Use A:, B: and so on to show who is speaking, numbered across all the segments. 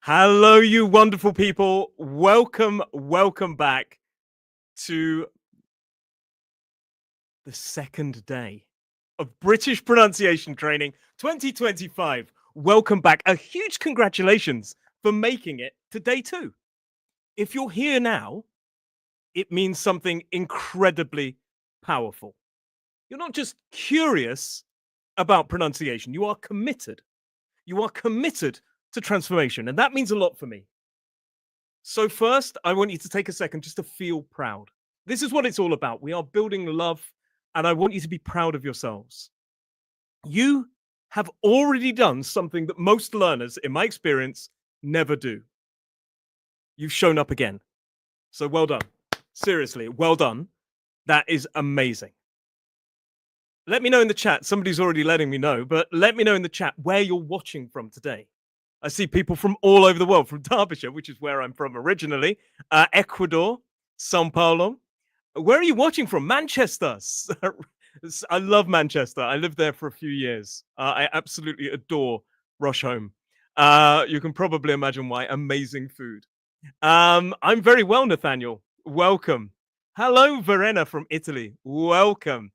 A: Hello, you wonderful people. Welcome back to the second day of British Pronunciation Training 2025. Welcome back. A huge congratulations for making it to day 2. If you're here now, it means something incredibly powerful. You're not just curious about pronunciation, you are committed. You are committed to transformation, and that means a lot for me. So first, I want you to take a second just to feel proud. This is what it's all about. We are building love, and I want you to be proud of yourselves. You have already done something that most learners, in my experience, never do. You've shown up again. So well done. Seriously, well done. That is amazing. Let me know in the chat. Somebody's already letting me know, but let me know in the chat where you're watching from today. I see people from all over the world, from Derbyshire, which is where I'm from originally, Ecuador, Sao Paulo. Where are you watching from? Manchester. I love Manchester. I lived there for a few years. I absolutely adore Rusholme. You can probably imagine why. Amazing food. I'm very well, Nathaniel. Welcome. Hello, Verena from Italy. Welcome.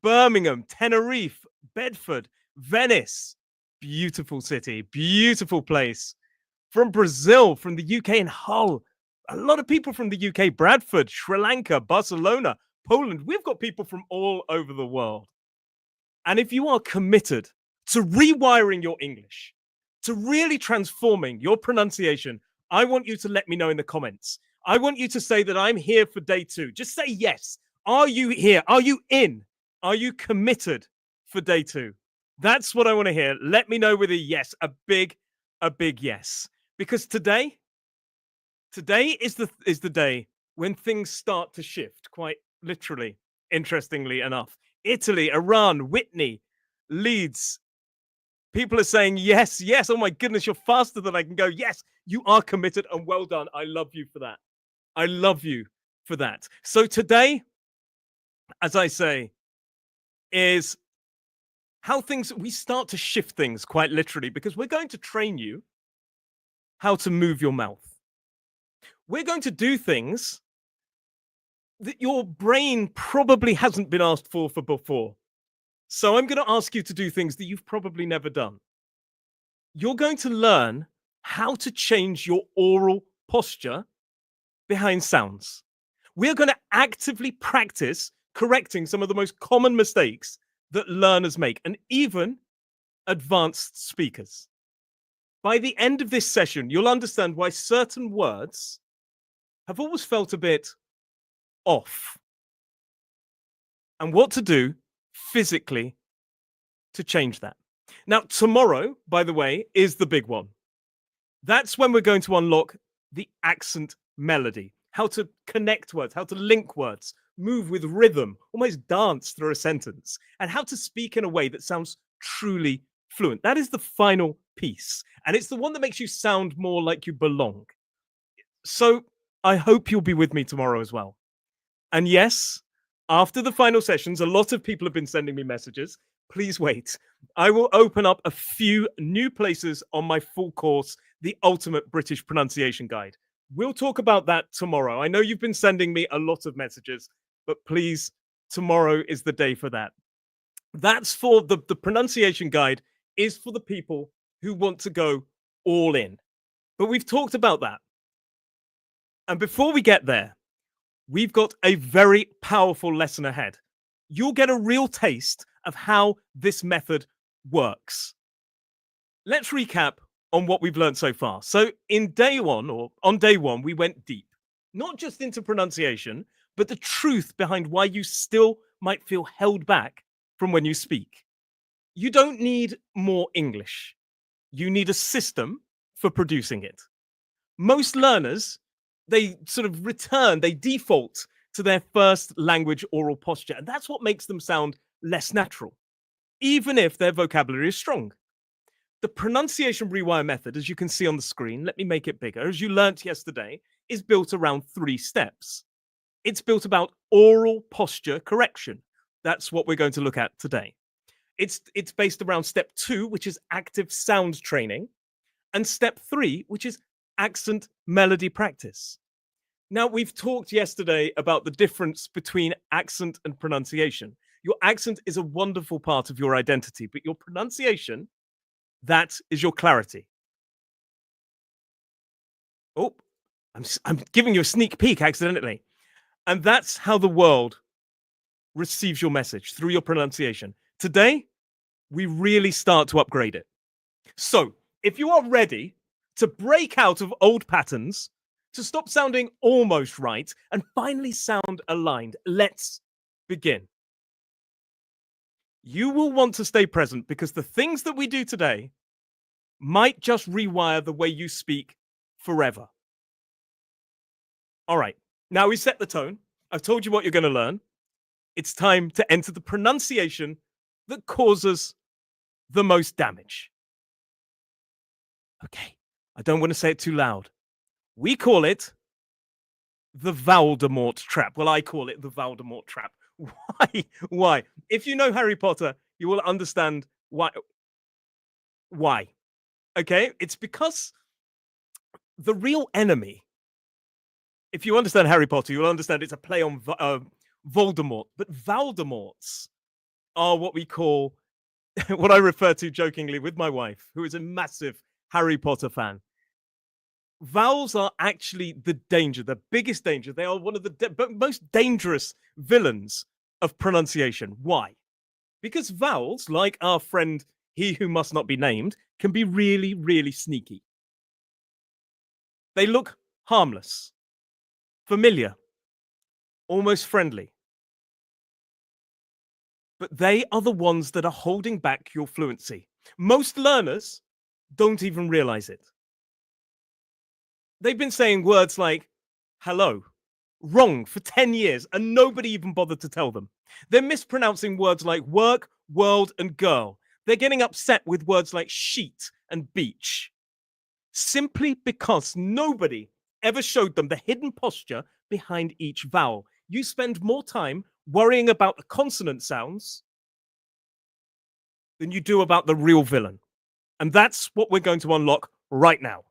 A: Birmingham, Tenerife, Bedford, Venice. Beautiful city, beautiful place. From Brazil, from the UK and Hull. A lot of people from the UK, Bradford, Sri Lanka, Barcelona, Poland. We've got people from all over the world. And if you are committed to rewiring your English, to really transforming your pronunciation, I want you to let me know in the comments. I want you to say that I'm here for day 2. Just say yes. Are you here? Are you in? Are you committed for day 2? That's what I want to hear. Let me know with a yes, a big yes. Because today is the day when things start to shift, quite literally, interestingly enough. Italy, Iran, Whitney, Leeds. People are saying yes, yes. Oh my goodness, you're faster than I can go. Yes, you are committed and well done. I love you for that. I love you for that. So today, as I say, is how we start to shift things quite literally, because we're going to train you how to move your mouth. We're going to do things that your brain probably hasn't been asked for before. So I'm going to ask you to do things that you've probably never done. You're going to learn how to change your oral posture behind sounds. We're going to actively practice correcting some of the most common mistakes that learners make, and even advanced speakers. By the end of this session, you'll understand why certain words have always felt a bit off, and what to do physically to change that. Now, tomorrow, by the way, is the big one. That's when we're going to unlock the accent melody, how to connect words, how to link words, move with rhythm, almost dance through a sentence, and how to speak in a way that sounds truly fluent. That is the final piece, and it's the one that makes you sound more like you belong. So I hope you'll be with me tomorrow as well. And yes, after the final sessions, a lot of people have been sending me messages. Please wait. I will open up a few new places on my full course, The Ultimate British Pronunciation Guide. We'll talk about that tomorrow. I know you've been sending me a lot of messages, but please, tomorrow is the day for that. That's for the pronunciation guide is for the people who want to go all in. But we've talked about that. And before we get there, we've got a very powerful lesson ahead. You'll get a real taste of how this method works. Let's recap on what we've learned so far. So on day one, we went deep, not just into pronunciation, but the truth behind why you still might feel held back from when you speak. You don't need more English. You need a system for producing it. Most learners, they sort of they default to their first language oral posture, and that's what makes them sound less natural, even if their vocabulary is strong. The Pronunciation Rewire Method, as you can see on the screen, let me make it bigger, as you learnt yesterday, is built around 3 steps. It's built about oral posture correction. That's what we're going to look at today. It's based around step 2, which is active sound training, and step 3, which is accent melody practice. Now, we've talked yesterday about the difference between accent and pronunciation. Your accent is a wonderful part of your identity, but your pronunciation, that is your clarity. Oh, I'm giving you a sneak peek accidentally. And that's how the world receives your message, through your pronunciation. Today, we really start to upgrade it. So, if you are ready to break out of old patterns, to stop sounding almost right, and finally sound aligned, let's begin. You will want to stay present because the things that we do today might just rewire the way you speak forever. All right, now we set the tone. I've told you what you're going to learn. It's time to enter the pronunciation that causes the most damage. Okay, I don't want to say it too loud. We call it the Voldemort trap. Well, I call it the Voldemort trap. Why? Why? If you know Harry Potter, you will understand why. Why? Okay, it's because the real enemy, if you understand Harry Potter, you'll understand it's a play on Voldemort. But Voldemorts are what we call, what I refer to jokingly with my wife, who is a massive Harry Potter fan. Vowels are actually the danger, the biggest danger. They are one of the most dangerous villains of pronunciation. Why? Because vowels, like our friend he who must not be named, can be really, really sneaky. They look harmless, familiar, almost friendly. But they are the ones that are holding back your fluency. Most learners don't even realize it. They've been saying words like hello wrong for 10 years and nobody even bothered to tell them. They're mispronouncing words like work, world, and girl. They're getting upset with words like sheet and beach simply because nobody ever showed them the hidden posture behind each vowel. You spend more time worrying about the consonant sounds than you do about the real villain. And that's what we're going to unlock right now.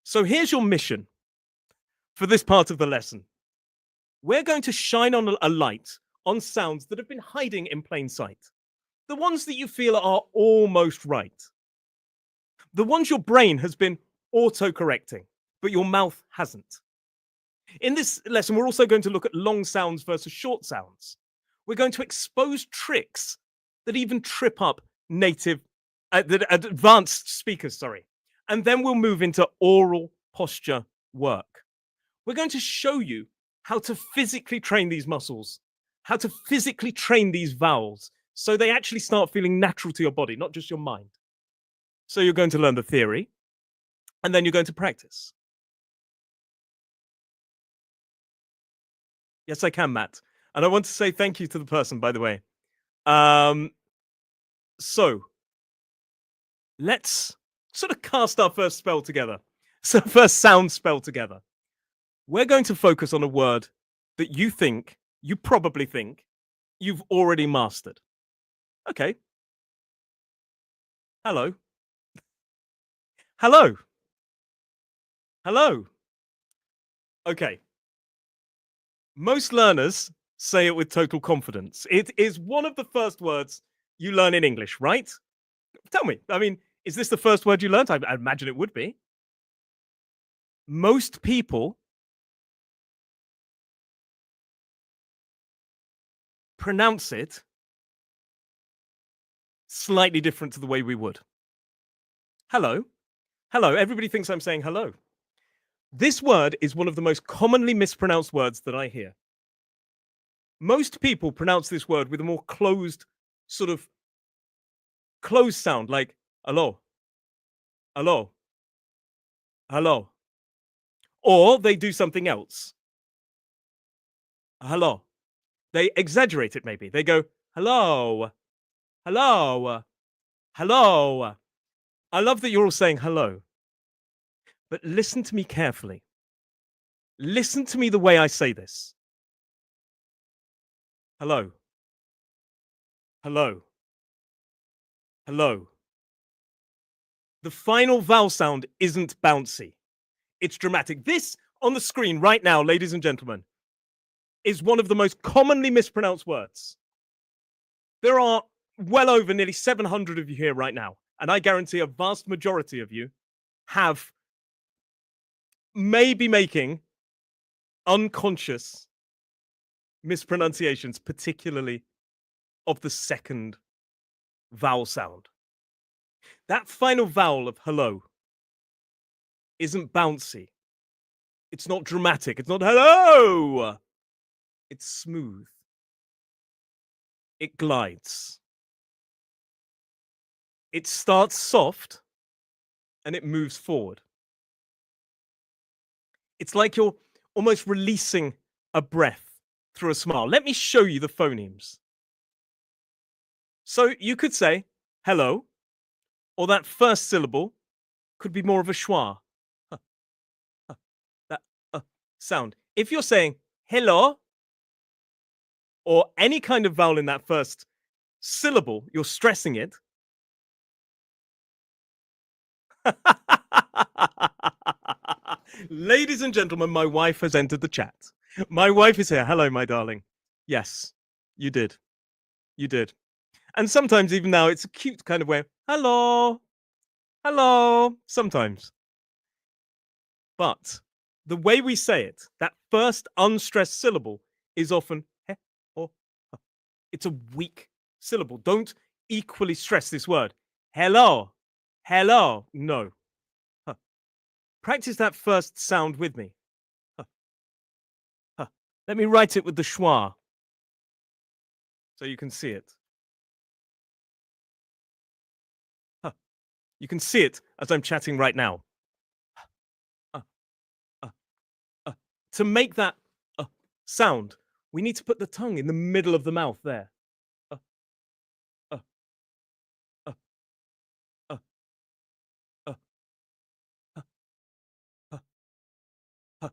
A: So here's your mission for this part of the lesson. We're going to shine on a light on sounds that have been hiding in plain sight. The ones that you feel are almost right. The ones your brain has been auto-correcting, but your mouth hasn't. In this lesson, we're also going to look at long sounds versus short sounds. We're going to expose tricks that even trip up advanced speakers, And then we'll move into oral posture work. We're going to show you how to physically train these muscles, how to physically train these vowels, so they actually start feeling natural to your body, not just your mind. So you're going to learn the theory, and then you're going to practice. Yes, I can, Matt. And I want to say thank you to the person, by the way. So let's sort of cast our first spell together. So first sound spell together. We're going to focus on a word that you probably think, you've already mastered. Okay. Hello. Hello. Hello. Okay. Most learners say it with total confidence. It is one of the first words you learn in English, right? Tell me, I mean, is this the first word you learned? I imagine it would be. Most people pronounce it slightly different to the way we would. Hello. Hello. Everybody thinks I'm saying hello. This word is one of the most commonly mispronounced words that I hear. Most people pronounce this word with a more closed sound, like hello, hello, hello. Or they do something else. Hello. They exaggerate it maybe. They go, hello, hello, hello. I love that you're all saying hello. But listen to me carefully. Listen to me the way I say this. Hello. Hello. Hello. The final vowel sound isn't bouncy. It's dramatic. This on the screen right now, ladies and gentlemen, is one of the most commonly mispronounced words. There are well over nearly 700 of you here right now, and I guarantee a vast majority of you have maybe making unconscious mispronunciations, particularly of the second vowel sound. That final vowel of hello isn't bouncy. It's not dramatic. It's not hello. It's smooth. It glides. It starts soft and it moves forward. It's like you're almost releasing a breath through a smile. Let me show you the phonemes. So you could say hello, or that first syllable could be more of a schwa. Huh, huh, that sound. If you're saying hello, or any kind of vowel in that first syllable, you're stressing it. Ladies and gentlemen, my wife has entered the chat. My wife is here. Hello, my darling. Yes, you did. You did. And sometimes, even now, it's a cute kind of way. Hello. Hello. Sometimes. But the way we say it, that first unstressed syllable is often he or ha. It's a weak syllable. Don't equally stress this word. Hello. Hello. No. Huh. Practice that first sound with me. Huh. Huh. Let me write it with the schwa so you can see it. Huh. You can see it as I'm chatting right now. To make that sound, we need to put the tongue in the middle of the mouth there. Uh, uh, uh, uh, uh, uh, uh.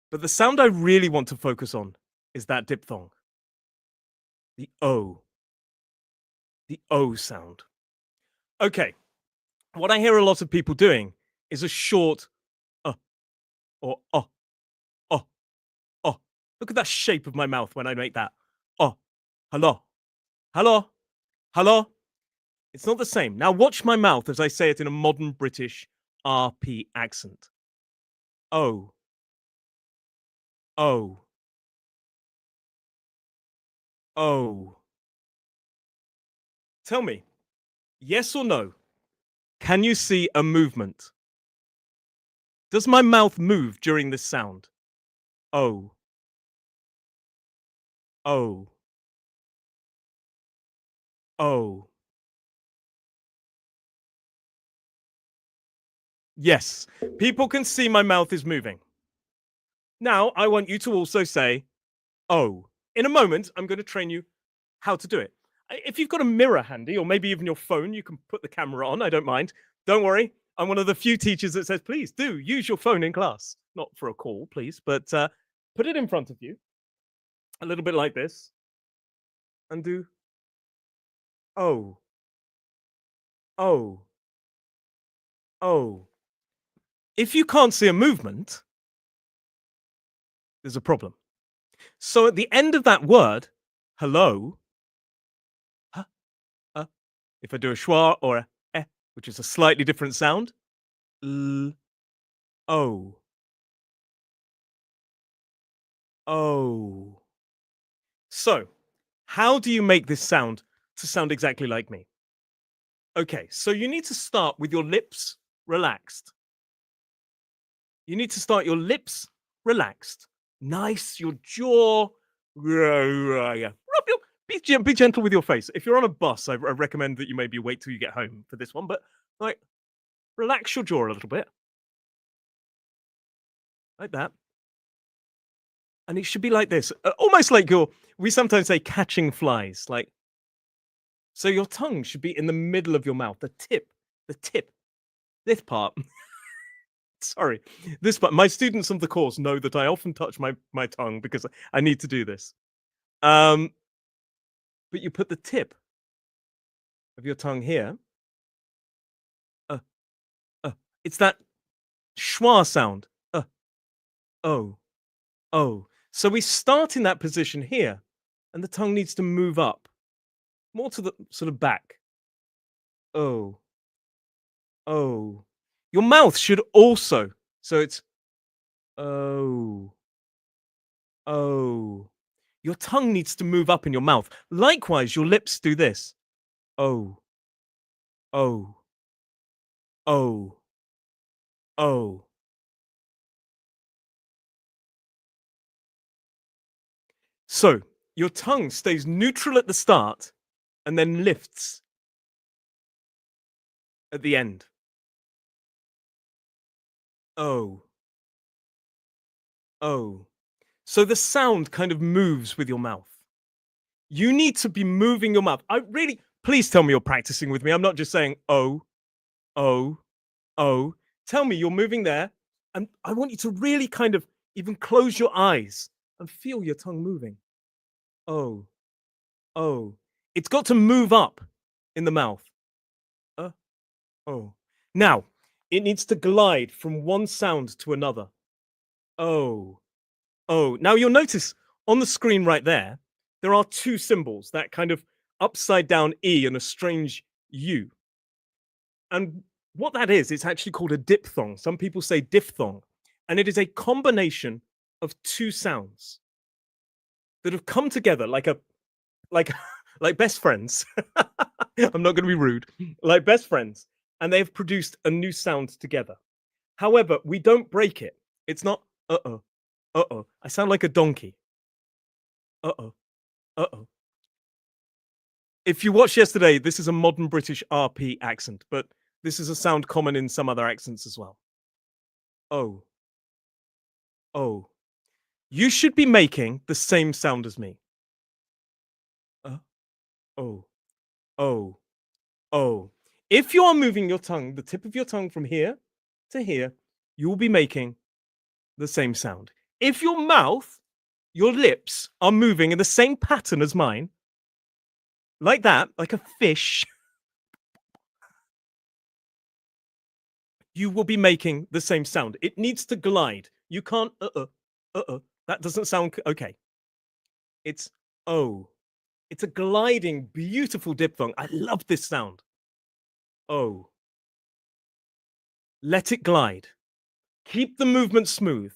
A: But the sound I really want to focus on is that diphthong. The O. The O sound. Okay. What I hear a lot of people doing is a short or oh. Look at that shape of my mouth when I make that. Oh, hello. Hello. Hello. It's not the same. Now watch my mouth as I say it in a modern British RP accent. Oh. Oh. Oh. Tell me, yes or no, can you see a movement? Does my mouth move during this sound? Oh. Oh. Oh. Yes, people can see my mouth is moving. Now, I want you to also say, oh. In a moment, I'm going to train you how to do it. If you've got a mirror handy, or maybe even your phone, you can put the camera on. I don't mind. Don't worry. I'm one of the few teachers that says, please do use your phone in class. Not for a call, please, but put it in front of you. A little bit like this. And do, oh. Oh. Oh. If you can't see a movement, there's a problem. So at the end of that word, hello, huh, if I do a schwa or a eh, which is a slightly different sound, l, o, oh. So, how do you make this sound to sound exactly like me? Okay, so you need to start with your lips relaxed. You need to start your lips relaxed. Nice, your jaw. Be gentle with your face. If you're on a bus, I recommend that you maybe wait till you get home for this one, but like relax your jaw a little bit. Like that. And it should be like this. Almost like we sometimes say catching flies. Like, so your tongue should be in the middle of your mouth, the tip, this part. Sorry, this part. My students of the course know that I often touch my tongue because I need to do this. But you put the tip of your tongue here. Uh, it's that schwa sound. Oh, oh. So we start in that position here, and the tongue needs to move up, more to the sort of back. Oh, oh. Your mouth should also. So it's oh, oh. Your tongue needs to move up in your mouth. Likewise, your lips do this. Oh, oh, oh, oh. So your tongue stays neutral at the start and then lifts at the end. Oh, oh. So the sound kind of moves with your mouth. You need to be moving your mouth. I really, please tell me you're practicing with me. I'm not just saying, oh, oh, oh. Tell me you're moving there. And I want you to really kind of even close your eyes and feel your tongue moving. Oh, oh. It's got to move up in the mouth. Uh, oh. Now, it needs to glide from one sound to another. Oh, oh. Now you'll notice on the screen right there, there are two symbols, that kind of upside down E and a strange U. And what that is, it's actually called a diphthong. Some people say diphthong. And it is a combination of two sounds that have come together like like best friends. I'm not going to be rude. Like best friends, and they have produced a new sound together. However, we don't break it. It's not uh-oh, uh-oh. I sound like a donkey. Uh-oh, uh-oh. If you watched yesterday, this is a modern British RP accent, but this is a sound common in some other accents as well. Oh, oh. You should be making the same sound as me. Uh, oh, oh, oh. If you are moving your tongue, the tip of your tongue from here to here, you will be making the same sound. If your mouth, your lips are moving in the same pattern as mine, like that, like a fish, you will be making the same sound. It needs to glide. You can't, that doesn't sound okay. It's oh. It's a gliding, beautiful diphthong. I love this sound. Oh. Let it glide. Keep the movement smooth.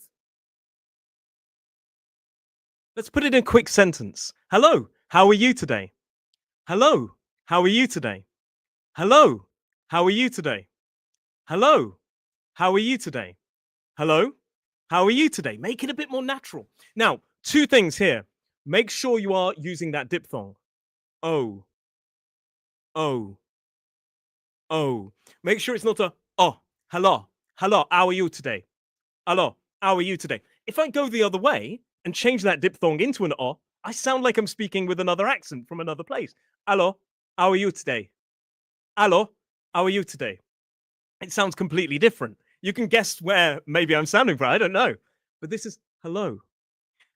A: Let's put it in a quick sentence. Hello, how are you today? Hello, how are you today? Hello, how are you today? Hello, how are you today? Hello, how are you today? Make it a bit more natural. Now, two things here. Make sure you are using that diphthong. Oh, oh, oh. Make sure it's not a oh, hello, hello, how are you today? Hello, how are you today? If I go the other way and change that diphthong into an oh, I sound like I'm speaking with another accent from another place. Hello, how are you today? Hello, how are you today? It sounds completely different. You can guess where maybe I'm sounding from. I don't know. But this is hello.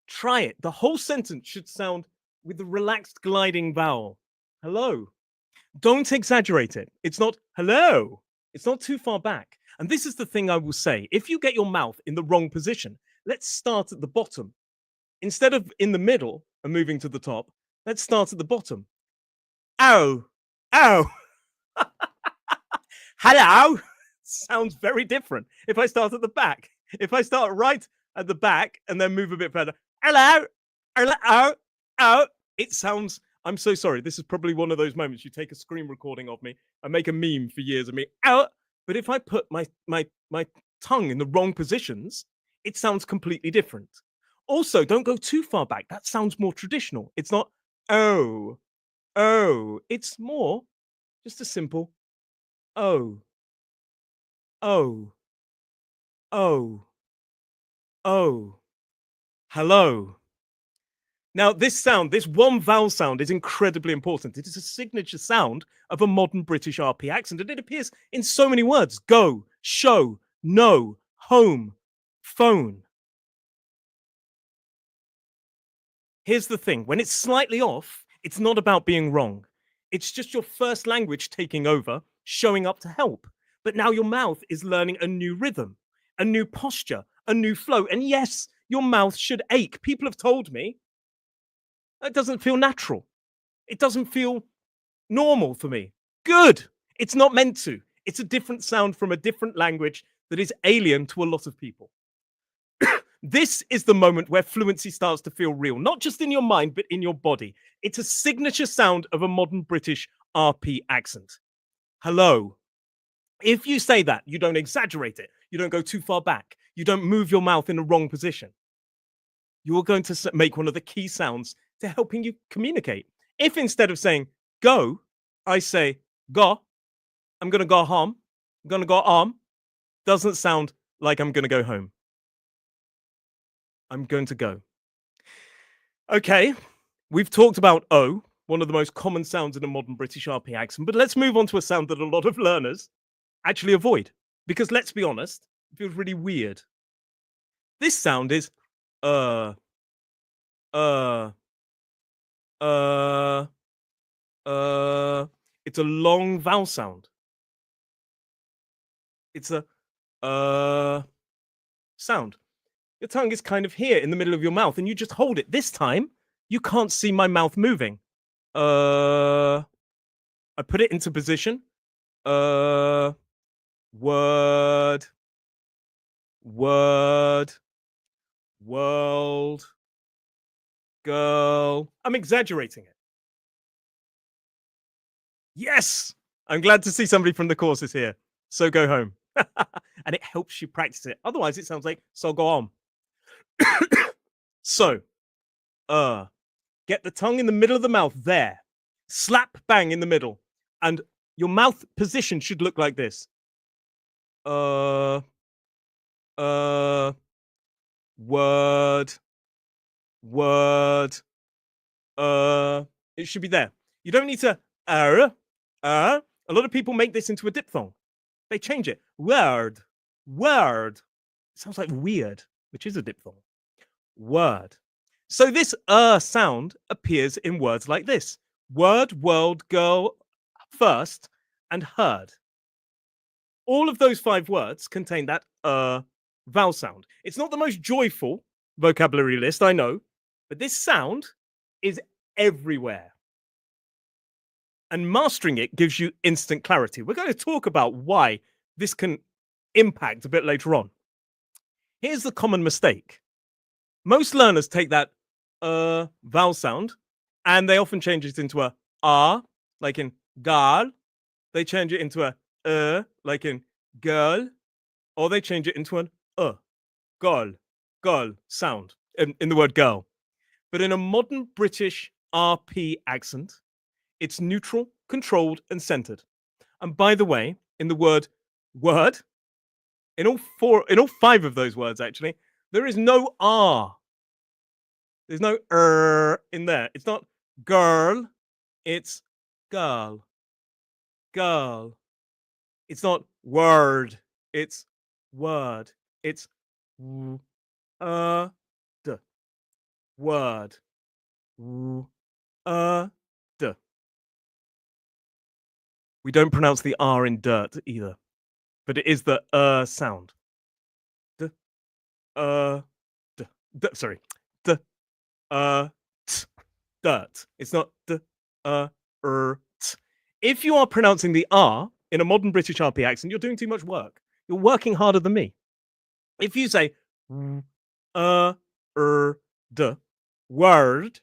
A: Try it. The whole sentence should sound with the relaxed gliding vowel. Hello. Don't exaggerate it. It's not hello. It's not too far back. And this is the thing I will say. If you get your mouth in the wrong position, let's start at the bottom. Instead of in the middle and moving to the top, let's start at the bottom. Ow. Ow. Hello. Sounds very different. If I start at the back, if I start right at the back and then move a bit further, hello. Hello. Oh, it sounds I'm so sorry. This is probably one of those moments you take a screen recording of me and make a meme for years of me. Out. But if I put my tongue in the wrong positions, it sounds completely different. Also, don't go too far back. That sounds more traditional. It's not oh, oh. It's more just a simple oh, oh, oh, oh. Hello. Now, this sound, this one vowel sound is incredibly important. It is a signature sound of a modern British RP accent, and it appears in so many words. Go, show, no, home, phone. Here's the thing. When it's slightly off, it's not about being wrong. It's just your first language taking over, showing up to help. But now your mouth is learning a new rhythm. a new posture, a new flow. And yes, your mouth should ache. People have told me it doesn't feel natural. It doesn't feel normal for me. Good. It's not meant to. It's a different sound from a different language that is alien to a lot of people. This is the moment where fluency starts to feel real, not just in your mind, but in your body. It's a signature sound of a modern British RP accent. Hello. If you say that, you don't exaggerate it, you don't go too far back, you don't move your mouth in the wrong position, you're going to make one of the key sounds to helping you communicate. If instead of saying go, I say go, I'm going to go home, I'm going to go home, doesn't sound like I'm going to go home. I'm going to go. Okay, we've talked about O, one of the most common sounds in a modern British RP accent, but let's move on to a sound that a lot of learners actually avoid. Because let's be honest, it feels really weird. This sound is uh, uh. It's a long vowel sound. It's a sound. Your tongue is kind of here in the middle of your mouth, and you just hold it. This time, you can't see my mouth moving. I put it into position. Word, word, world, girl. I'm exaggerating it. Yes, I'm glad to see somebody from the course is here. So go home. And it helps you practice it. Otherwise, it sounds like so go on. So, get the tongue in the middle of the mouth there. Slap bang in the middle. And your mouth position should look like this. Word, word, it should be there. You don't need to, a lot of people make this into a diphthong. They change it. Word, word. It sounds like weird, which is a diphthong. Word. So this sound appears in words like this. Word, world, girl, first, and heard. All of those 5 words contain that vowel sound. It's not the most joyful vocabulary list, I know, but this sound is everywhere. And mastering it gives you instant clarity. We're going to talk about why this can impact a bit later on. Here's the common mistake. Most learners take that vowel sound and they often change it into a R, like in gal. They change it into a like in girl, or they change it into an girl sound in the word girl. But in a modern British RP accent, it's neutral, controlled, and centered. And by the way, in the word, in all 5 of those words, actually, there is no R. There's no in there. It's not girl, it's girl. Girl. It's not word, it's word. It's d. Word. D. We don't pronounce the R in dirt either, but it is the sound. D. D. D. Sorry. D. T. Dirt. It's not d. T. If you are pronouncing the R in a modern British RP accent, you're doing too much work. You're working harder than me. If you say d, word,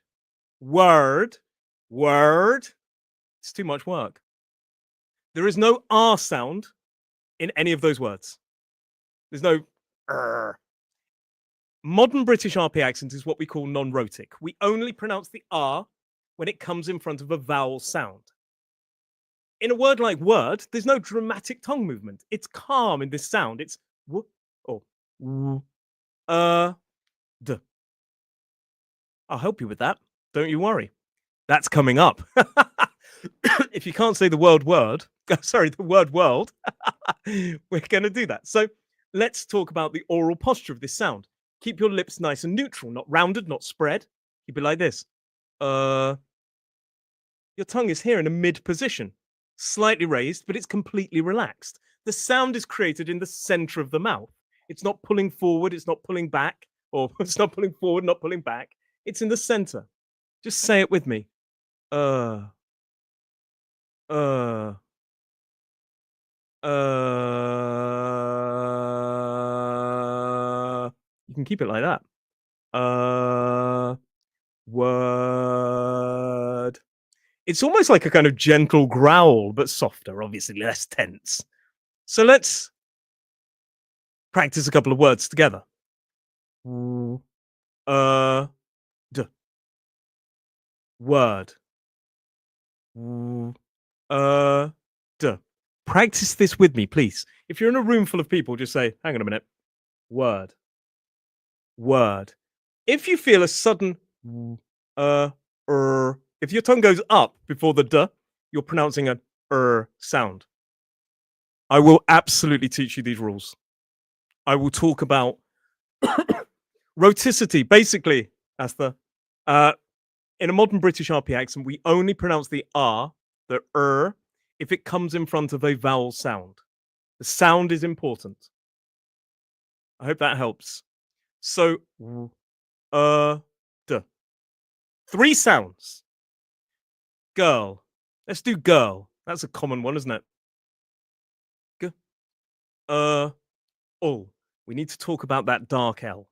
A: word, word, it's too much work. There is no R sound in any of those words. There's no Modern British RP accent is what we call non-rhotic. We only pronounce the R when it comes in front of a vowel sound. In a word like word, there's no dramatic tongue movement. It's calm in this sound. It's w or w, d. I'll help you with that. Don't you worry. That's coming up. If you can't say the word world, we're going to do that. So let's talk about the oral posture of this sound. Keep your lips nice and neutral, not rounded, not spread. Keep it like this. Your tongue is here in a mid position, slightly raised, but it's completely relaxed. The sound is created in the center of the mouth. It's not pulling forward, it's not pulling back, or it's not pulling forward, not pulling back. It's in the center. Just say it with me. Uh, uh, you can keep it like that. Word. It's almost like a kind of gentle growl, but softer, obviously less tense. So let's practice a couple of words together. Uh, d. Word. D. Practice this with me, please. If you're in a room full of people, just say, hang on a minute. Word. Word. If you feel a sudden if your tongue goes up before the d, you're pronouncing an sound. I will absolutely teach you these rules. I will talk about rhoticity. Basically, that's the in a modern British RP accent, we only pronounce the r, the if it comes in front of a vowel sound. The sound is important. I hope that helps. So, d. 3 sounds. Girl. Let's do girl. That's a common one, isn't it? G. Oh, we need to talk about that dark L.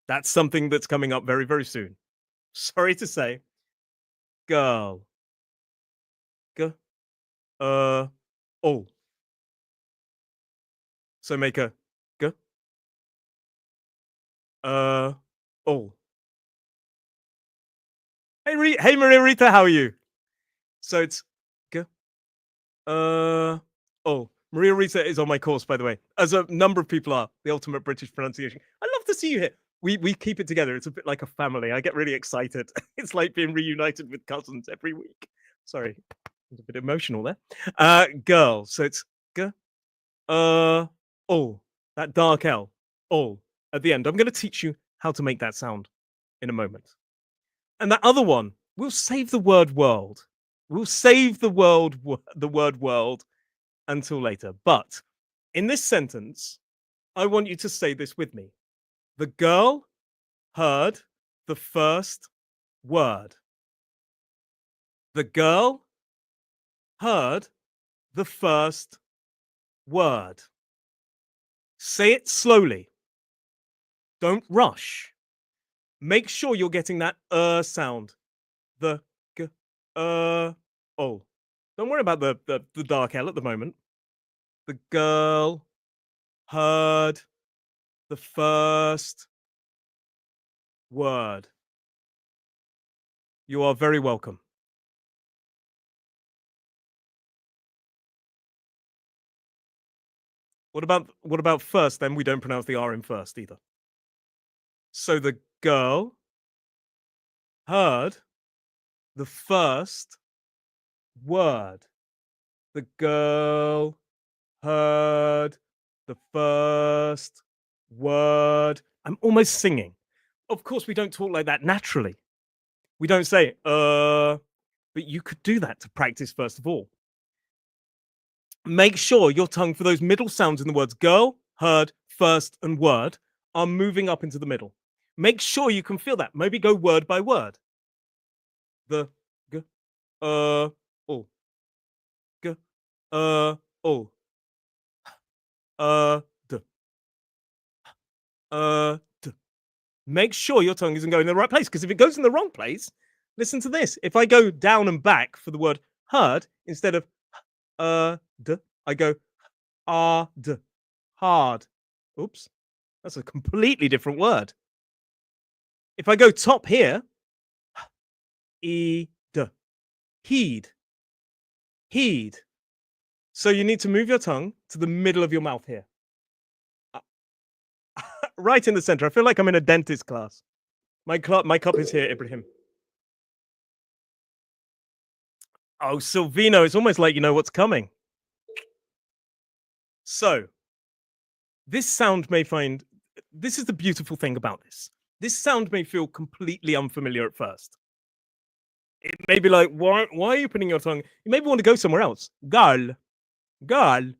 A: That's something that's coming up very, very soon. Sorry to say. Girl. G. Oh. So make a g. Oh. Hey Maria Rita, how are you? So it's g. Oh. Maria Rita is on my course, by the way, as a number of people are. The Ultimate British Pronunciation. I love to see you here. We keep it together. It's a bit like a family. I get really excited. It's like being reunited with cousins every week. Sorry, it's a bit emotional there. Girl. So it's g. Oh. That dark L. Oh. At the end. I'm going to teach you how to make that sound in a moment. And that other one, we'll save the word world. We'll save the word world until later. But in this sentence, I want you to say this with me. The girl heard the first word. The girl heard the first word. Say it slowly. Don't rush. Make sure you're getting that sound. The g, oh. Don't worry about the dark L at the moment. The girl heard the first word. You are very welcome. What about first? Then we don't pronounce the R in first either. So the girl heard the first word. The girl heard the first word. I'm almost singing. Of course, we don't talk like that naturally. We don't say, but you could do that to practice first of all. Make sure your tongue for those middle sounds in the words girl, heard, first, and word are moving up into the middle. Make sure you can feel that. Maybe go word by word. The g, oh, g, oh, d, d. Make sure your tongue isn't going in the right place, because if it goes in the wrong place, listen to this. If I go down and back for the word heard instead of d, I go d, hard. Oops, that's a completely different word. If I go top here, e, d, heed, heed. So you need to move your tongue to the middle of your mouth here. Right in the center. I feel like I'm in a dentist class. My cup is here, Ibrahim. Oh, Silvino, it's almost like you know what's coming. So, this sound may find, this is the beautiful thing about this. This sound may feel completely unfamiliar at first. It may be like, why are you putting your tongue? You maybe want to go somewhere else. Gal, gal,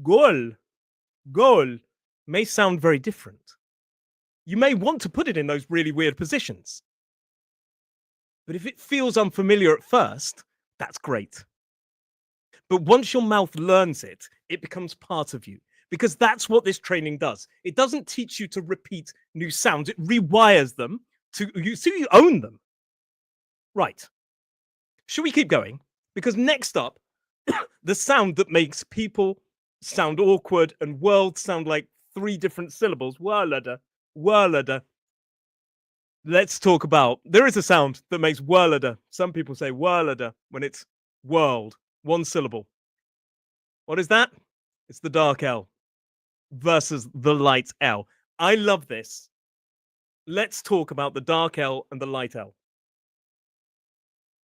A: gol, gol. may sound very different. You may want to put it in those really weird positions. But if it feels unfamiliar at first, that's great. But once your mouth learns it, it becomes part of you because that's what this training does. It doesn't teach you to repeat new sounds, it rewires them to you so you own them. Right. Should we keep going? Because next up, the sound that makes people sound awkward and world sound like three different syllables. Whirlada, whirlada. Let's talk about. There is a sound that makes whirlada. Some people say whirlada when it's world, one syllable. What is that? It's the dark L versus the light L. I love this. Let's talk about the dark L and the light L.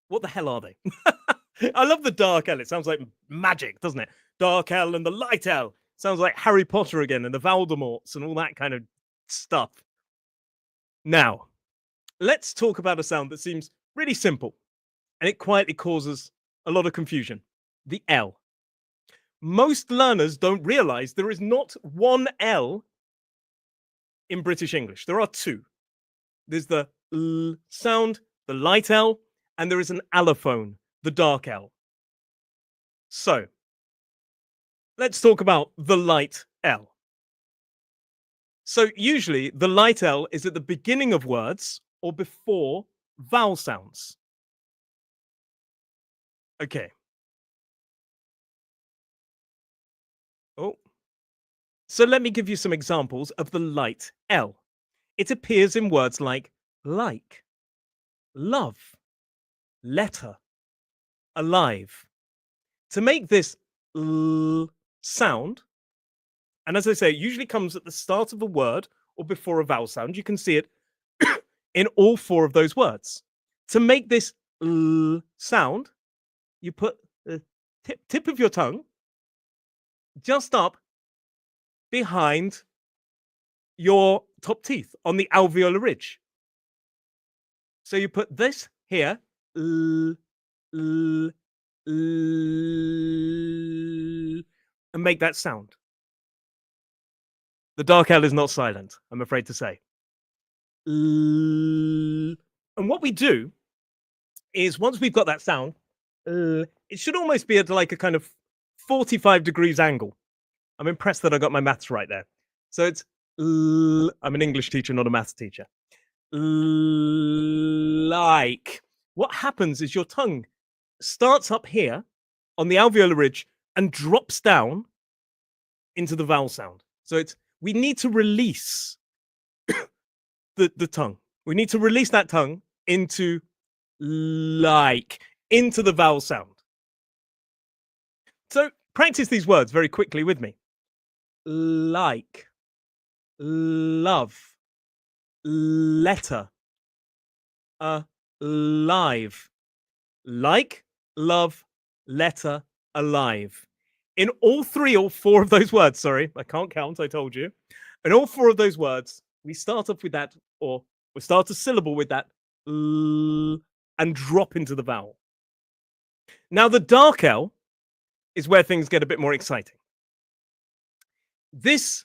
A: What the hell are they? I love the dark L. It sounds like magic, doesn't it? Dark L and the light L. Sounds like Harry Potter again and the Voldemorts and all that kind of stuff. Now, let's talk about a sound that seems really simple and it quietly causes a lot of confusion. The L. Most learners don't realize there is not one L in British English. There are two. There's the L sound, the light L, and there is an allophone, the dark L. So, let's talk about the light L. So, usually the light L is at the beginning of words or before vowel sounds. Okay. Oh. So, let me give you some examples of the light L. It appears in words like, love, letter, alive. To make this L sound, and as I say, it usually comes at the start of a word or before a vowel sound. You can see it in all four of those words. To make this L sound, you put the tip of your tongue just up behind your top teeth on the alveolar ridge. So you put this here, L, L, L, and make that sound. The dark L is not silent, I'm afraid to say. L. And what we do is once we've got that sound, it should almost be at like a kind of 45 degrees angle. I'm impressed that I got my maths right there. So it's L. I'm an English teacher, not a maths teacher. Like. What happens is your tongue starts up here on the alveolar ridge and drops down into the vowel sound. So it's we need to release the tongue. We need to release that tongue into like, into the vowel sound. So practice these words very quickly with me. Like, love, letter, alive. Like, love, letter, alive. In all three or four of those words, sorry, I can't count, I told you. In all four of those words, we start off with that, or we start a syllable with that L and drop into the vowel. Now, the dark L is where things get a bit more exciting. This,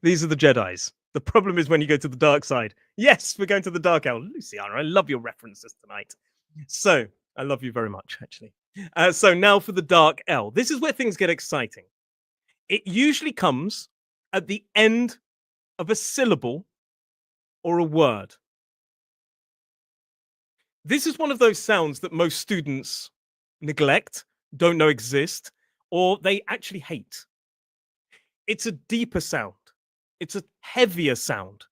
A: these are the Jedis. The problem is when you go to the dark side. Yes, we're going to the dark L. Luciana, I love your references tonight. So, I love you very much, actually. So now for the dark L. This is where things get exciting. It usually comes at the end of a syllable or a word. This is one of those sounds that most students neglect, don't know exist, or they actually hate. It's a deeper sound. It's a heavier sound.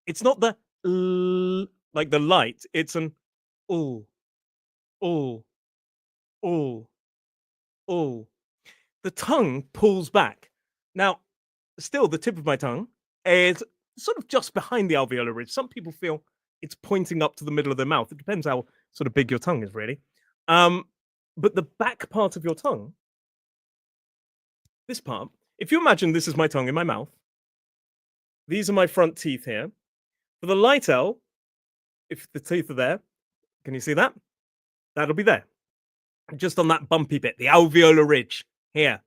A: It's not the L, like the light. It's an oh, oh, oh, oh. The tongue pulls back. Now, still, the tip of my tongue is sort of just behind the alveolar ridge. Some people feel it's pointing up to the middle of their mouth. It depends how sort of big your tongue is, really. But the back part of your tongue, this part, if you imagine this is my tongue in my mouth, these are my front teeth here. For the light L, if the teeth are there, can you see that? That'll be there. Just on that bumpy bit, the alveolar ridge here.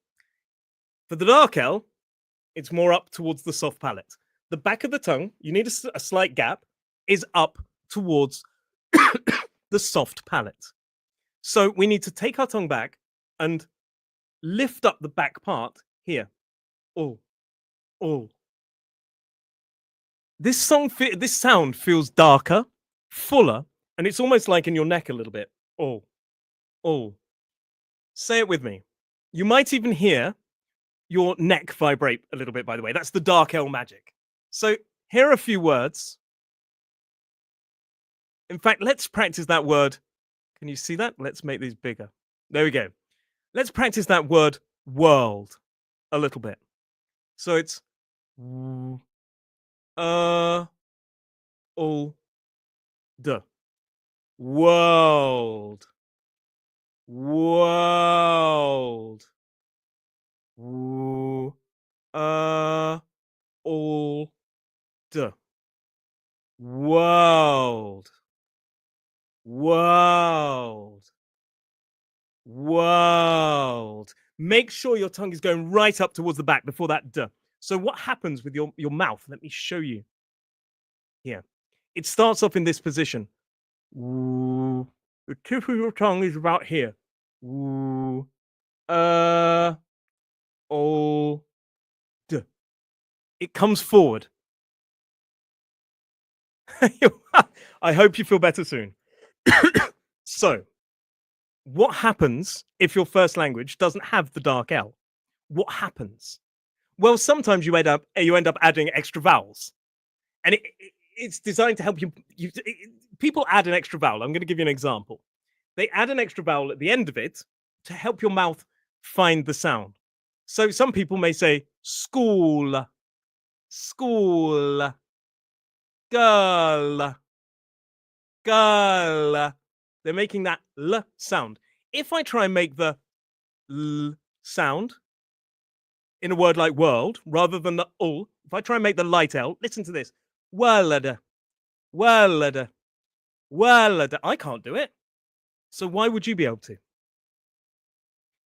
A: For the dark L, it's more up towards the soft palate. The back of the tongue, you need a slight gap, is up towards the soft palate. So we need to take our tongue back and lift up the back part here. Oh, oh. This sound feels darker, fuller, and it's almost like in your neck a little bit. Oh, oh. Say it with me. You might even hear your neck vibrate a little bit, by the way. That's the dark L magic. So here are a few words. In fact, let's practice that word. Can you see that? Let's make these bigger. There we go. Let's practice that word world a little bit. So it's all the world. World. All the world. World. World. Make sure your tongue is going right up towards the back before that d. So what happens with your mouth? Let me show you. Here. It starts off in this position. The tip of your tongue is about here. Oh, d. It comes forward. I hope you feel better soon. So, what happens if your first language doesn't have the dark L? What happens? Well, sometimes you end up adding extra vowels, and it's designed to help you. People add an extra vowel. I'm going to give you an example. They add an extra vowel at the end of it to help your mouth find the sound. So some people may say school, school, girl, girl. They're making that l sound. If I try and make the l sound in a word like world rather than the ul, if I try and make the light L, listen to this. World, world, world. I can't do it. So why would you be able to?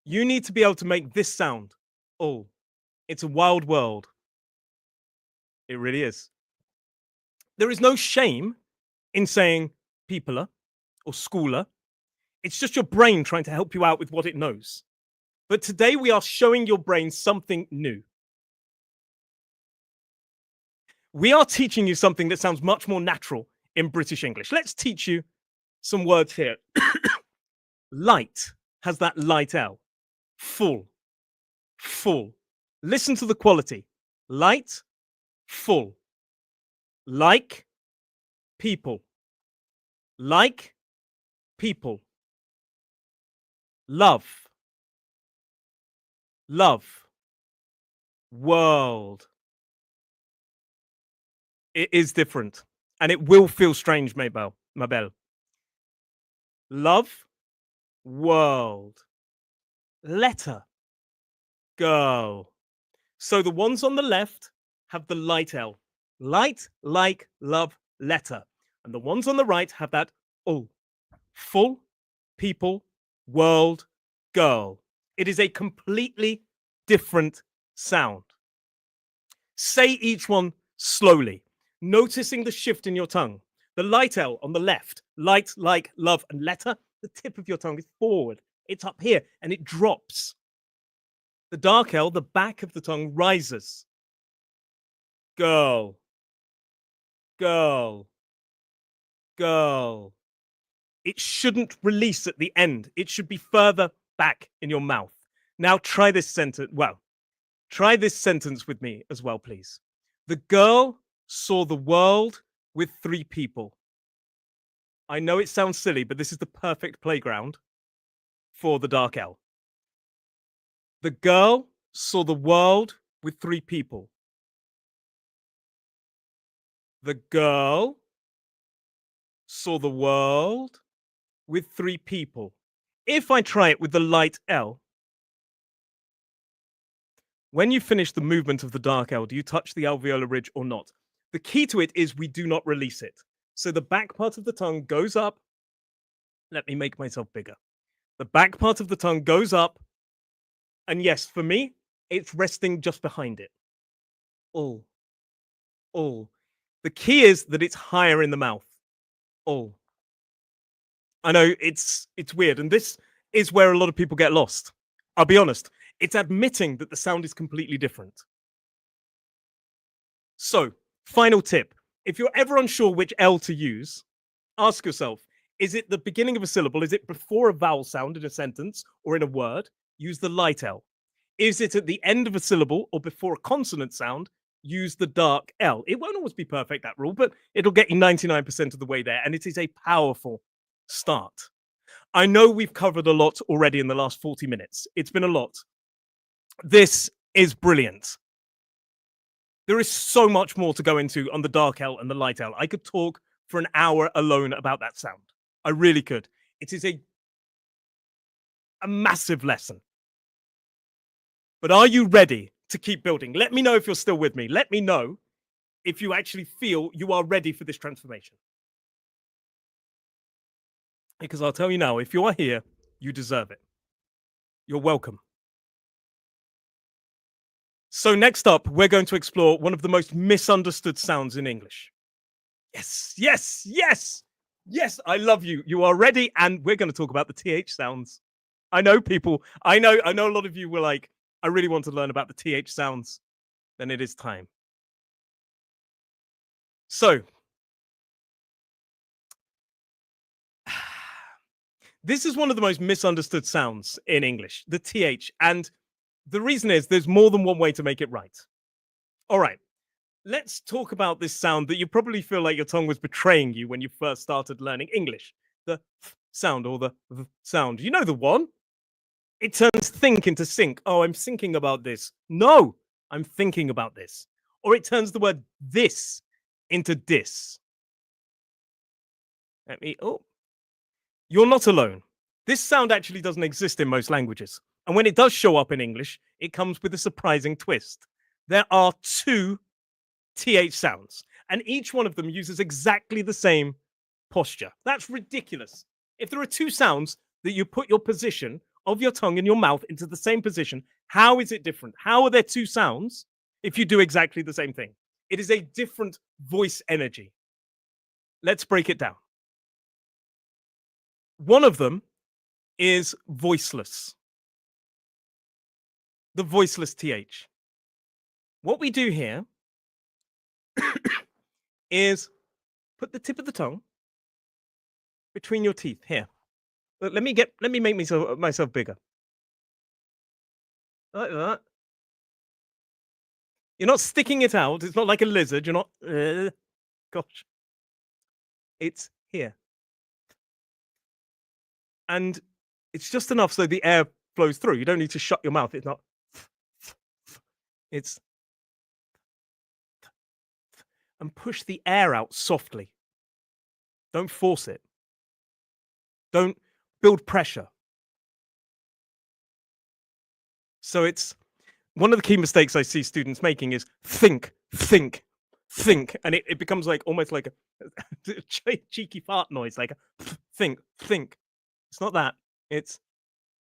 A: You need to be able to make this sound. Oh, it's a wild world. It really is. There is no shame in saying peopler or schooler. It's just your brain trying to help you out with what it knows. But today we are showing your brain something new. We are teaching you something that sounds much more natural in British English. Let's teach you some words here. Light has that light L. Full. Full. Listen to the quality. Light, full. Like, people. Like, people. Love. Love. World. It is different. And it will feel strange, Mabel. Love. World. Letter. Girl. So the ones on the left have the light L. Light, like, love, letter. And the ones on the right have that O. Full, people, world, girl. It is a completely different sound. Say each one slowly, noticing the shift in your tongue. The light L on the left, light, like, love, and letter. The tip of your tongue is forward. It's up here and it drops. The dark L, the back of the tongue rises. Girl. Girl. Girl. It shouldn't release at the end. It should be further back in your mouth. Now try this sentence. Well, try this sentence with me as well, please. The girl saw the world with 3 people. I know it sounds silly, but this is the perfect playground for the dark L. The girl saw the world with 3 people. The girl saw the world with 3 people. If I try it with the light L, when you finish the movement of the dark L, do you touch the alveolar ridge or not? The key to it is we do not release it. So the back part of the tongue goes up. Let me make myself bigger. The back part of the tongue goes up. And yes, for me, it's resting just behind it. Oh, oh. The key is that it's higher in the mouth. Oh. I know it's weird, and this is where a lot of people get lost. I'll be honest. It's admitting that the sound is completely different. So, final tip. If you're ever unsure which L to use, ask yourself, is it the beginning of a syllable? Is it before a vowel sound in a sentence or in a word? Use the light L. Is it at the end of a syllable or before a consonant sound? Use the dark L. It won't always be perfect, that rule, but it'll get you 99% of the way there. And it is a powerful start. I know we've covered a lot already in the last 40 minutes. It's been a lot. This is brilliant. There is so much more to go into on the dark L and the light L. I could talk for an hour alone about that sound. I really could. It is a massive lesson. But are you ready to keep building? Let me know if you're still with me. Let me know if you actually feel you are ready for this transformation. Because I'll tell you now, if you are here, you deserve it. You're welcome. So next up, we're going to explore one of the most misunderstood sounds in English. Yes, yes, yes, yes, I love you. You are ready, and we're going to talk about the TH sounds. I know people, I know a lot of you were like, I really want to learn about the TH sounds. Then it is time. So, this is one of the most misunderstood sounds in English, the TH. And the reason is there's more than one way to make it right. All right, let's talk about this sound that you probably feel like your tongue was betraying you when you first started learning English. The sound or the sound. You know the one? It turns think into sink. Oh, I'm thinking about this. No, I'm thinking about this. Or it turns the word this into dis. Oh, you're not alone. This sound actually doesn't exist in most languages. And when it does show up in English, it comes with a surprising twist. There are two TH sounds, and each one of them uses exactly the same posture. That's ridiculous. If there are two sounds that you put your position of your tongue and your mouth into the same position, how is it different? How are there two sounds if you do exactly the same thing? It is a different voice energy. Let's break it down. One of them is voiceless. The voiceless TH. What we do here is put the tip of the tongue between your teeth here. Let me make myself bigger. Like that. You're not sticking it out. It's not like a lizard. You're not. Gosh. It's here. And it's just enough so the air flows through. You don't need to shut your mouth. It's not. It's. And push the air out softly. Don't force it. Don't build pressure. So it's one of the key mistakes I see students making is think, think, think. And it becomes like almost like a cheeky fart noise, like a think, think. It's not that. It's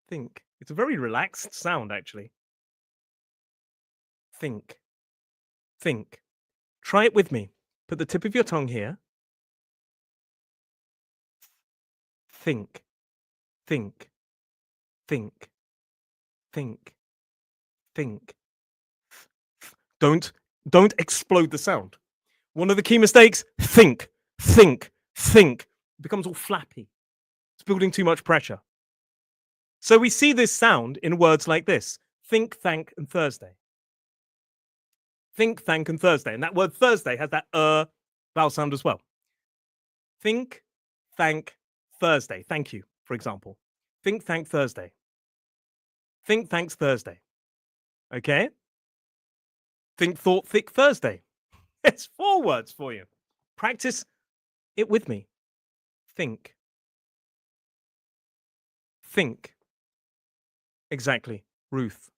A: think. It's a very relaxed sound, actually. Think. Think. Try it with me. Put the tip of your tongue here. Think. Think. Think. Think. Think. Don't explode the sound. One of the key mistakes, think, think, think. It becomes all flappy. It's building too much pressure. So we see this sound in words like this: think, thank, and Thursday. Think, thank, and Thursday. And that word Thursday has that vowel sound as well. Think, thank, Thursday. Thank you, for example. Think, thank, Thursday. Think, thanks, Thursday. Okay? Think, thought, thick, Thursday. It's 4 words for you. Practice it with me. Think. Think. Exactly. Ruth.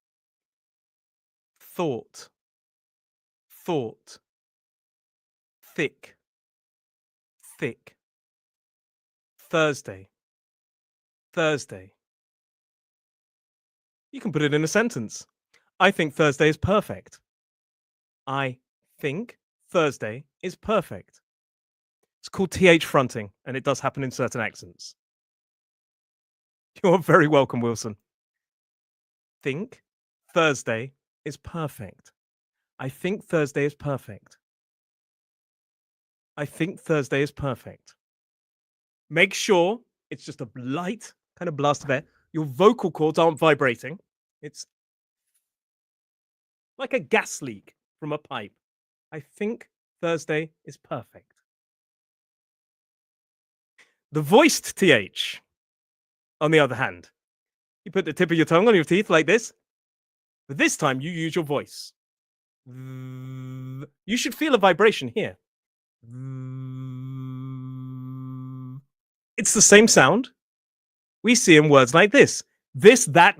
A: Thought. Thought. Thick. Thick. Thursday. Thursday. You can put it in a sentence. I think Thursday is perfect. I think Thursday is perfect. It's called TH fronting, and it does happen in certain accents. You're very welcome, Wilson. Think Thursday is perfect. I think Thursday is perfect. I think Thursday is perfect. Make sure it's just a light kind of blast of air. Your vocal cords aren't vibrating. It's like a gas leak from a pipe. I think Thursday is perfect. The voiced TH, on the other hand, you put the tip of your tongue on your teeth like this, but this time you use your voice. You should feel a vibration here. It's the same sound we see in words like this, that,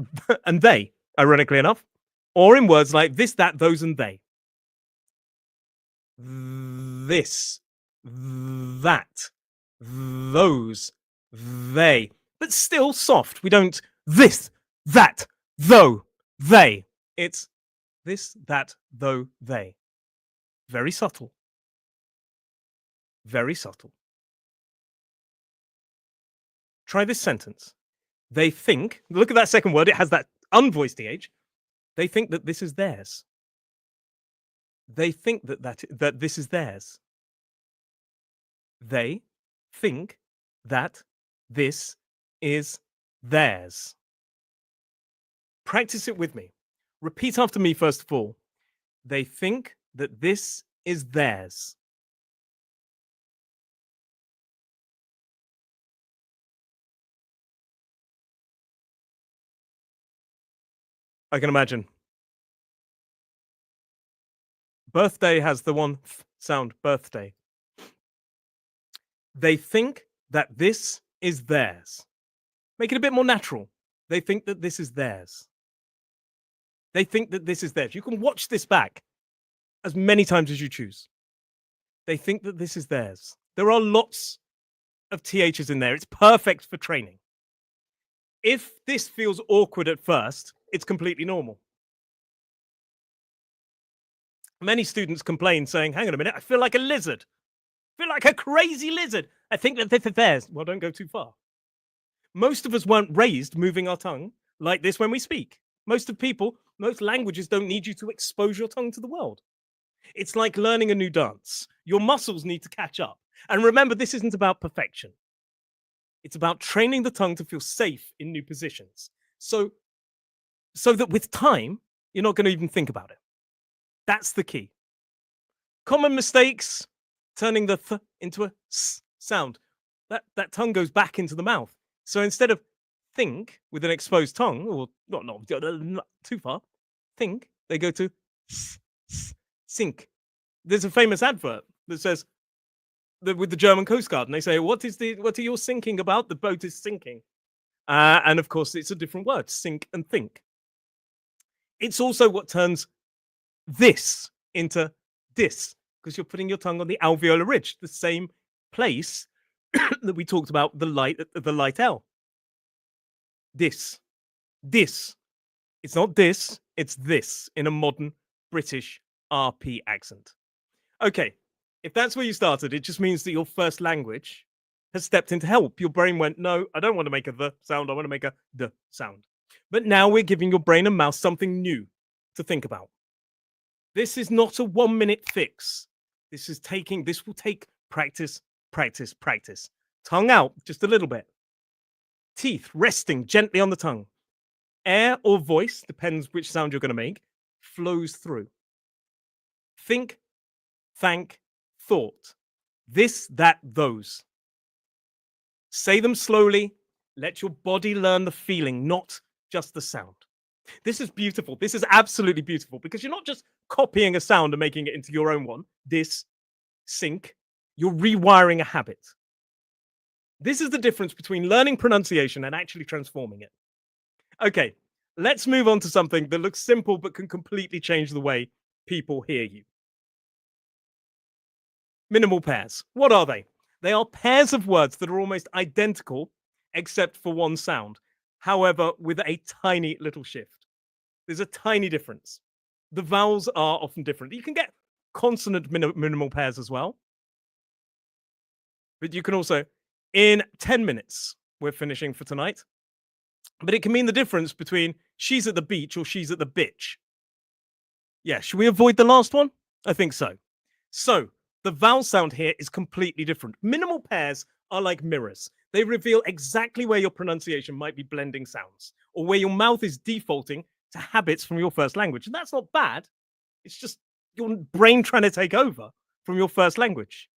A: and they, ironically enough, or in words like this, that, those, and they. This, that, those, they, but still soft. We don't this, that, though, they. It's this, that, though, they. Very subtle. Very subtle. Try this sentence. They think, look at that second word, it has that unvoiced TH. They think that this is theirs. They think that this is theirs. They think that this is theirs. Practice it with me. Repeat after me, first of all. They think that this is theirs. I can imagine. Birthday has the one sound, birthday. They think that this is theirs. Make it a bit more natural. They think that this is theirs. They think that this is theirs. You can watch this back as many times as you choose. They think that this is theirs. There are lots of THs in there. It's perfect for training. If this feels awkward at first, it's completely normal. Many students complain saying, hang on a minute, I feel like a lizard. I feel like a crazy lizard. I think that this is theirs. Well, don't go too far. Most of us weren't raised moving our tongue like this when we speak. Most languages don't need you to expose your tongue to the world. It's like learning a new dance. Your muscles need to catch up. And remember, this isn't about perfection. It's about training the tongue to feel safe in new positions. So that with time, you're not going to even think about it. That's the key. Common mistakes, turning the th into a s sound. That tongue goes back into the mouth. So instead of think with an exposed tongue, or not too far, think, they go to sink. There's a famous advert that says with the German Coast Guard, and they say, what are you thinking about? The boat is sinking. And of course, it's a different word, sink and think. It's also what turns this into dis, because you're putting your tongue on the alveolar ridge, the same place that we talked about, the light L. This. It's not this, it's this in a modern British RP accent. Okay, if that's where you started, it just means that your first language has stepped in to help. Your brain went, no, I don't want to make a the sound, I want to make a the sound. But now we're giving your brain and mouth something new to think about. This is not a 1-minute fix. This will take practice. Tongue out just a little bit. Teeth resting gently on the tongue. Air or voice, depends which sound you're going to make, flows through. Think, thank, thought. This, that, those. Say them slowly. Let your body learn the feeling, not just the sound. This is beautiful. This is absolutely beautiful because you're not just copying a sound and making it into your own one. This, sync, you're rewiring a habit. This is the difference between learning pronunciation and actually transforming it. Okay, let's move on to something that looks simple but can completely change the way people hear you. Minimal pairs. What are they? They are pairs of words that are almost identical except for one sound, however, with a tiny little shift. There's a tiny difference. The vowels are often different. You can get consonant minimal pairs as well. But you can also, in 10 minutes, we're finishing for tonight. But it can mean the difference between she's at the beach or she's at the bitch. Yeah, should we avoid the last one? I think so. So the vowel sound here is completely different. Minimal pairs are like mirrors. They reveal exactly where your pronunciation might be blending sounds or where your mouth is defaulting to habits from your first language. And that's not bad. It's just your brain trying to take over from your first language.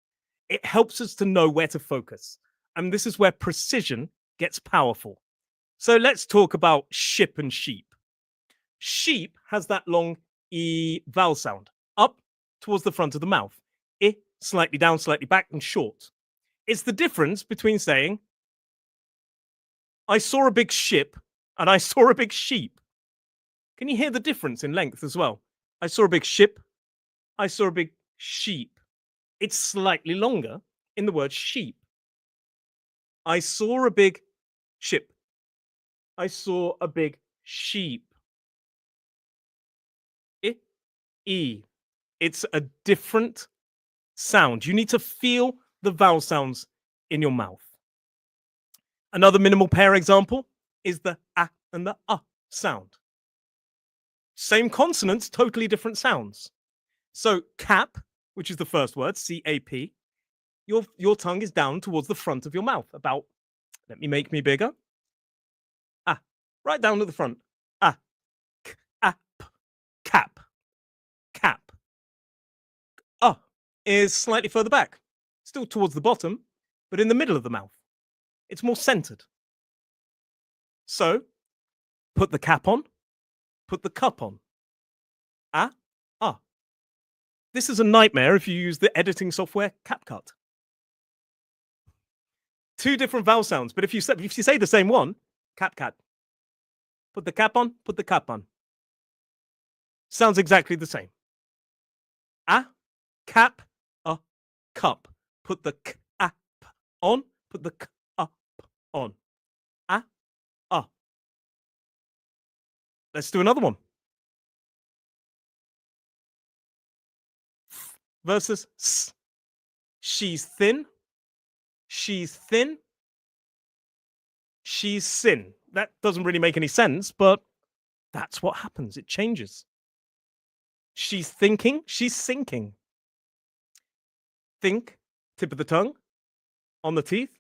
A: It helps us to know where to focus. And this is where precision gets powerful. So let's talk about ship and sheep. Sheep has that long E vowel sound up towards the front of the mouth. I, slightly down, slightly back, and short. It's the difference between saying, I saw a big ship and I saw a big sheep. Can you hear the difference in length as well? I saw a big ship. I saw a big sheep. It's slightly longer in the word sheep. I saw a big ship. I saw a big sheep. I, E. It's a different sound. You need to feel the vowel sounds in your mouth. Another minimal pair example is the A and the sound. Same consonants, totally different sounds. So cap, which is the first word, C-A-P, your tongue is down towards the front of your mouth. About, let me make me bigger. Ah, right down to the front. Ah, cap, cap, cap. Is slightly further back, still towards the bottom, but in the middle of the mouth. It's more centered. So, put the cap on, put the cup on. Ah. This is a nightmare if you use the editing software CapCut. Two different vowel sounds, but if you say the same one, CapCut. Put the cap on, put the cup on. Sounds exactly the same. Ah, cap, cup. Put the cap on, put the cup on. Ah. Let's do another one. Versus s. She's thin. She's thin. She's sin. That doesn't really make any sense, but that's what happens. It changes. She's thinking. She's sinking. Think, tip of the tongue, on the teeth,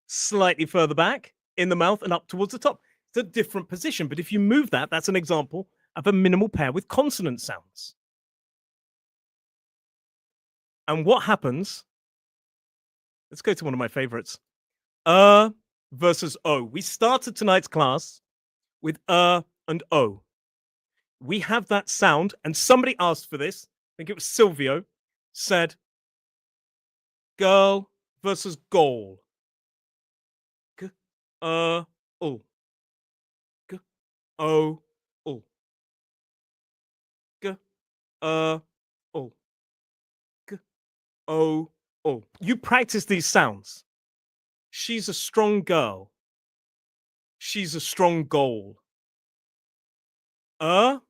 A: slightly further back in the mouth and up towards the top. It's a different position, but if you move that, that's an example of a minimal pair with consonant sounds. And what happens? Let's go to one of my favorites. Versus O. We started tonight's class with and O. We have that sound, and somebody asked for this. I think it was Silvio. Said girl versus goal. G, o. G, o, o. G, o. G, o, o. You practice these sounds. She's a strong girl. She's a strong goal. Oh.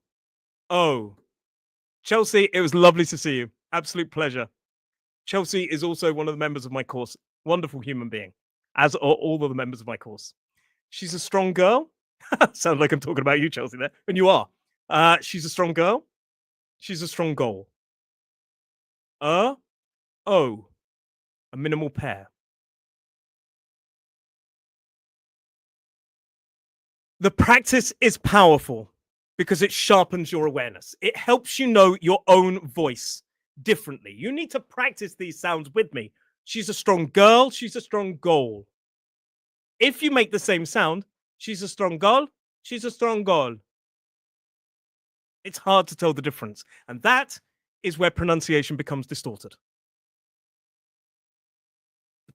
A: Chelsea, it was lovely to see you. Absolute pleasure. Chelsea is also one of the members of my course. Wonderful human being, as are all of the members of my course. She's a strong girl. Sounds like I'm talking about you, Chelsea, there. And you are. She's a strong girl. She's a strong goal. A minimal pair. The practice is powerful because it sharpens your awareness. It helps you know your own voice differently. You need to practice these sounds with me. She's a strong girl. She's a strong goal. If you make the same sound, she's a strong girl. She's a strong goal. It's hard to tell the difference. And that is where pronunciation becomes distorted.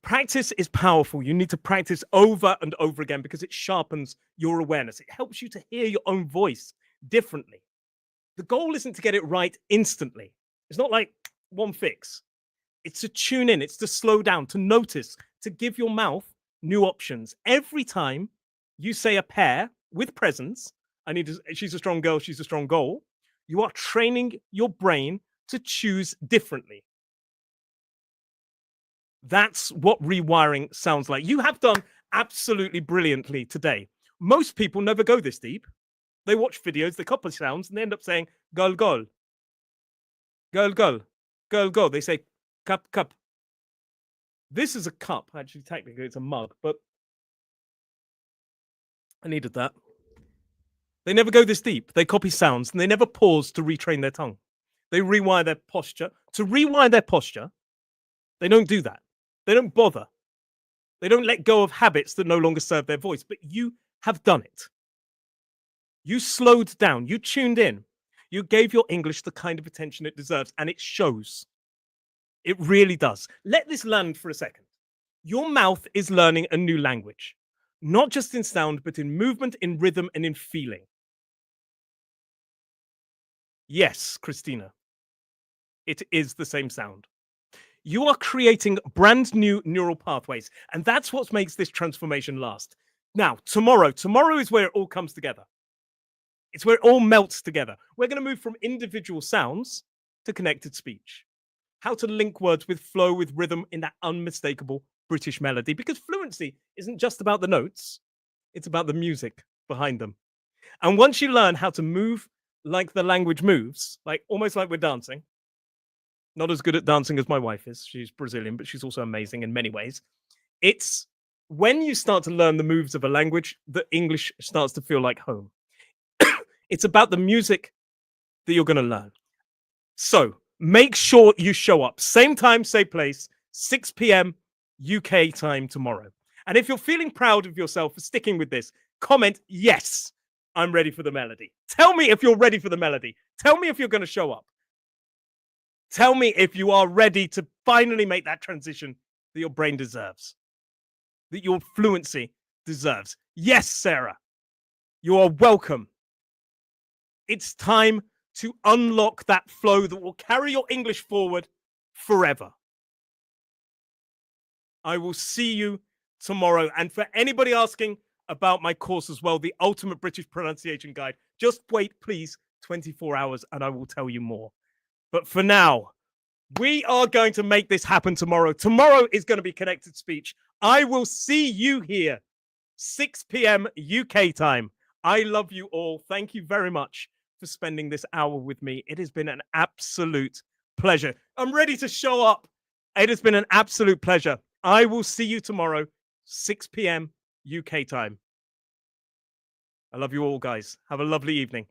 A: Practice is powerful. You need to practice over and over again because it sharpens your awareness. It helps you to hear your own voice differently. The goal isn't to get it right instantly. It's not like one fix. It's to tune in. It's to slow down, to notice, to give your mouth new options. Every time you say a pair with presence she's a strong girl, she's a strong goal. You are training your brain to choose differently. That's what rewiring sounds like. You have done absolutely brilliantly today. Most people never go this deep. They watch videos, they copy sounds, and they end up saying gol gol, gol gol, gol gol. They say cup cup. This is a cup. Actually, technically, it's a mug, but I needed that. They never go this deep. They copy sounds, and they never pause to retrain their tongue. They rewire their posture. To rewire their posture, they don't do that. They don't bother. They don't let go of habits that no longer serve their voice, but you have done it. You slowed down. You tuned in. You gave your English the kind of attention it deserves, and it shows. It really does. Let this land for a second. Your mouth is learning a new language, not just in sound, but in movement, in rhythm, and in feeling. Yes, Christina, it is the same sound. You are creating brand new neural pathways, and that's what makes this transformation last. Now, tomorrow is where it all comes together. It's where it all melts together. We're going to move from individual sounds to connected speech. How to link words with flow, with rhythm in that unmistakable British melody, because fluency isn't just about the notes, it's about the music behind them. And once you learn how to move like the language moves, like almost like we're dancing, not as good at dancing as my wife is. She's Brazilian, but she's also amazing in many ways. It's when you start to learn the moves of a language that English starts to feel like home. It's about the music that you're going to learn. So make sure you show up. Same time, same place, 6 p.m. UK time tomorrow. And if you're feeling proud of yourself for sticking with this, comment, yes, I'm ready for the melody. Tell me if you're ready for the melody. Tell me if you're going to show up. Tell me if you are ready to finally make that transition that your brain deserves, that your fluency deserves. Yes, Sarah, you are welcome. It's time to unlock that flow that will carry your English forward forever. I will see you tomorrow. And for anybody asking about my course as well, the Ultimate British Pronunciation Guide, just wait, please, 24 hours and I will tell you more. But for now, we are going to make this happen tomorrow. Tomorrow is going to be connected speech. I will see you here, 6 p.m. UK time. I love you all. Thank you very much for spending this hour with me. It has been an absolute pleasure. I'm ready to show up. It has been an absolute pleasure. I will see you tomorrow, 6 p.m. UK time. I love you all, guys. Have a lovely evening.